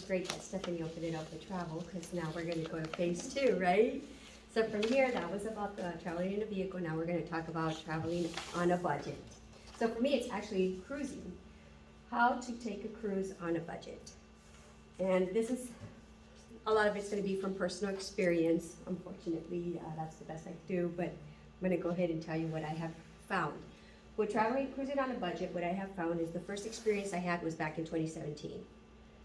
great that Stephanie opened it up with travel, because now we're gonna go to phase two, right? So from here, that was about the traveling in a vehicle, now we're gonna talk about traveling on a budget. So for me, it's actually cruising. How to take a cruise on a budget. And this is, a lot of it's gonna be from personal experience. Unfortunately, that's the best I can do, but I'm gonna go ahead and tell you what I have found. With traveling, cruising on a budget, what I have found is the first experience I had was back in 2017.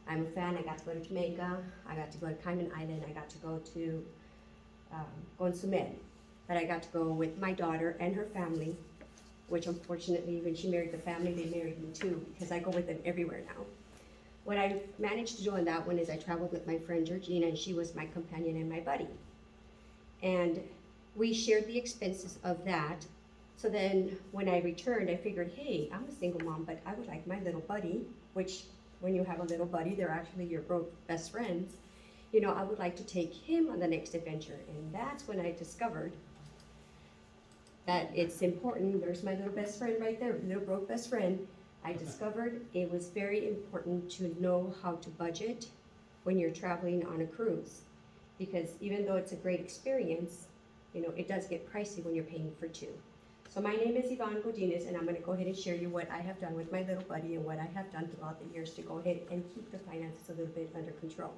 I'm a fan, I got to go to Jamaica, I got to go to Cayman Island, I got to go to Cozumel. But I got to go with my daughter and her family, which unfortunately, when she married the family, they married me too, because I go with them everywhere now. What I managed to do on that one is I traveled with my friend Georgina, and she was my companion and my buddy. And we shared the expenses of that. So then when I returned, I figured, hey, I'm a single mom, but I would like my little buddy, which when you have a little buddy, they're actually your best friends. You know, I would like to take him on the next adventure. And that's when I discovered that it's important. There's my little best friend right there, little broke best friend. I discovered it was very important to know how to budget when you're traveling on a cruise. Because even though it's a great experience, you know, it does get pricey when you're paying for two. So my name is Yvonne Godinez, and I'm gonna go ahead and share you what I have done with my little buddy and what I have done throughout the years to go ahead and keep the finances a little bit under control.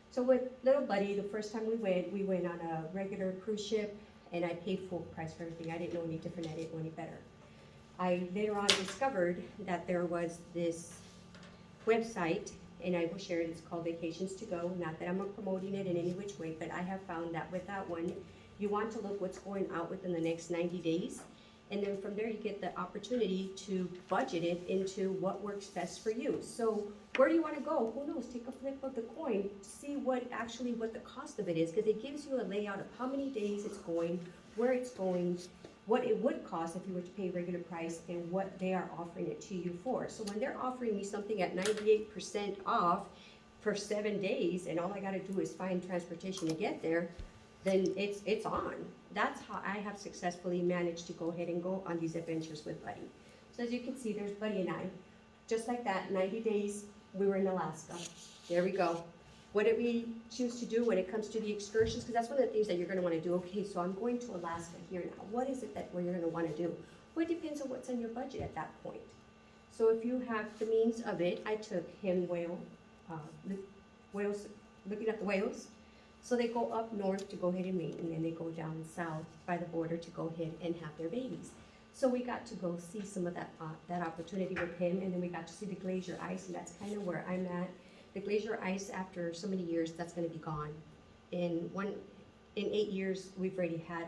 So with little buddy, the first time we went on a regular cruise ship, and I paid full price for everything. I didn't know any different, I didn't know any better. I later on discovered that there was this website, and I will share it, it's called Vacations to Go. Not that I'm promoting it in any which way, but I have found that with that one, you want to look what's going out within the next 90 days. And then from there, you get the opportunity to budget it into what works best for you. So where do you want to go? Who knows? Take a flip of the coin, see what the cost of it is, because it gives you a layout of how many days it's going, where it's going, what it would cost if you were to pay regular price, and what they are offering it to you for. So when they're offering me something at 98% off for 7 days, and all I got to do is find transportation to get there, then it's on. That's how I have successfully managed to go ahead and go on these adventures with Buddy. So as you can see, there's Buddy and I. Just like that, 90 days, we were in Alaska. There we go. What did we choose to do when it comes to the excursions? Because that's one of the things that you're going to want to do. Okay, so I'm going to Alaska here now. What is it that you're going to want to do? Well, it depends on what's on your budget at that point. So if you have the means of it, I took him whales, looking at the whales. So they go up north to go ahead and mate, and then they go down south by the border to go ahead and have their babies. So we got to go see some of that opportunity with him, and then we got to see the glacier ice, and that's kind of where I'm at. The glacier ice, after so many years, that's going to be gone. In 8 years, we've already had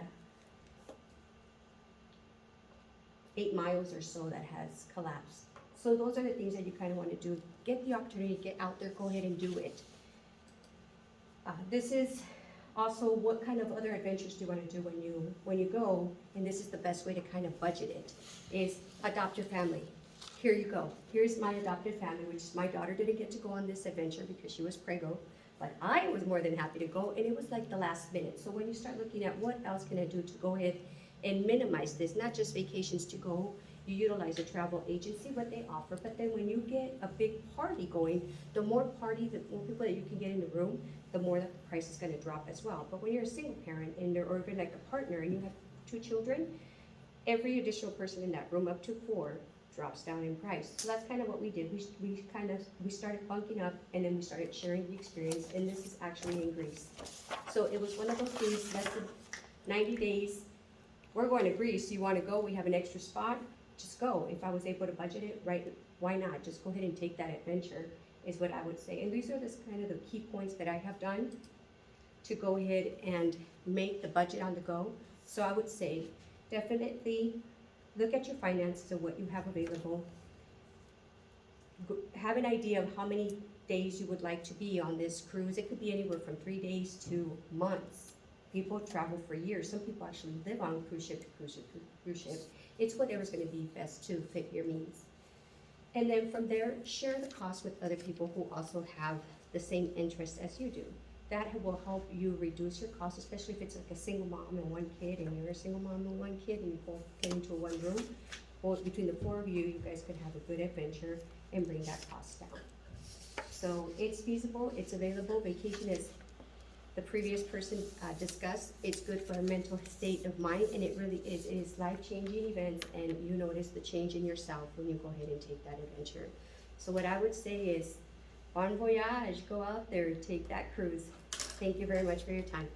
8 miles or so that has collapsed. So those are the things that you kind of want to do. Get the opportunity, get out there, go ahead and do it. This is also what kind of other adventures do you want to do when you go, and this is the best way to kind of budget it, is adopt your family. Here you go. Here's my adopted family, which my daughter didn't get to go on this adventure because she was preggo, but I was more than happy to go, and it was like the last minute. So when you start looking at what else can I do to go ahead and minimize this, not just Vacations to Go, you utilize a travel agency, what they offer, but then when you get a big party going, the more people that you can get in the room, the more that the price is going to drop as well. But when you're a single parent or even like a partner and you have 2 children, every additional person in that room, up to 4, drops down in price. So that's kind of what we did. We started bunking up, and then we started sharing the experience, and this is actually in Greece. So it was one of those things, less than 90 days. We're going to Greece. You want to go? We have an extra spot. Just go. If I was able to budget it right, why not? Just go ahead and take that adventure, is what I would say. And these are the kind of the key points that I have done to go ahead and make the budget on the go. So I would say definitely look at your finances and what you have available. Have an idea of how many days you would like to be on this cruise. It could be anywhere from 3 days to months. People travel for years. Some people actually live on cruise ship to cruise ship to cruise ship. It's whatever's going to be best to fit your means. And then from there, share the cost with other people who also have the same interest as you do. That will help you reduce your costs, especially if it's like a single mom and 1 kid, and you're a single mom and 1 kid, and you both get into one room. Well, between the 4 of you, you guys could have a good adventure and bring that cost down. So it's feasible, it's available. Vacation, is the previous person discussed, it's good for a mental state of mind, and it really is. It is life-changing events, and you notice the change in yourself when you go ahead and take that adventure. So what I would say is, bon voyage, go out there, take that cruise. Thank you very much for your time.